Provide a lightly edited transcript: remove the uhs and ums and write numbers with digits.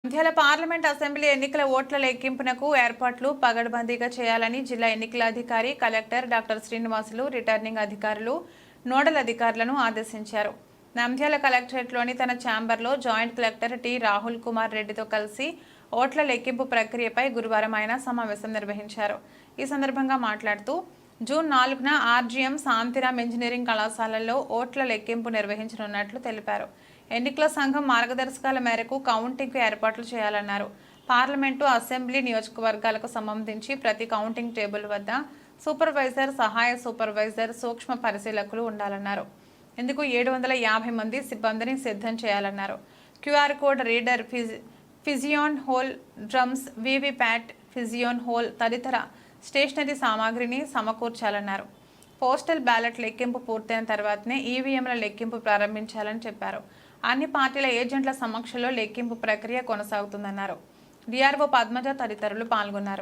Nandyal parliament assembly ఎన్నికల ఓట్ల లెక్కింపునకు ఏర్పాట్లు పగడ్బందీగా చేయాలని జిల్లా ఎన్నికల అధికారి కలెక్టర్ డాక్టర్ శ్రీనివాసులు రిటర్నింగ్ అధికారులు నోడల్ అధికారులను ఆదేశించారు. నంద్యాల కలెక్టరేట్లోని తన ఛాంబర్లో joint collector T Rahul Kumar రెడ్డితో కలిసి ఓట్ల లెక్కింపు ప్రక్రియపై గురువారం ఆయన సమావేశం నిర్వహించారు. ఈ సందర్భంగా మాట్లాడుతూ జూన్ 4న ఆర్జీఎం శాంతిరామ్ ఇంజనీరింగ్ కళాశాలలో ఓట్ల లెక్కింపు నిర్వహించనున్నట్లు తెలిపారు. ఎన్నికల సంఘం మార్గదర్శకాల మేరకు కౌంటింగ్కు ఏర్పాట్లు చేయాలన్నారు. పార్లమెంటు, అసెంబ్లీ నియోజకవర్గాలకు సంబంధించి ప్రతి కౌంటింగ్ టేబుల్ వద్ద సూపర్వైజర్, సహాయ సూపర్వైజర్, సూక్ష్మ పరిశీలకులు ఉండాలన్నారు. ఇందుకు 750 మంది సిబ్బందిని సిద్ధం చేయాలన్నారు. QR code reader, pigeon hole, drums, VVPAT, pigeon hole తదితర స్టేషనరీ సామాగ్రిని సమకూర్చాలన్నారు. పోస్టల్ బ్యాలెట్ లెక్కింపు పూర్తయిన తర్వాతనే ఈవీఎంల లెక్కింపు ప్రారంభించాలని చెప్పారు. అన్ని పార్టీల ఏజెంట్ల సమక్షంలో లెక్కింపు ప్రక్రియ కొనసాగుతుందన్నారు. డిఆర్ఓ పద్మజ తదితరులు పాల్గొన్నారు.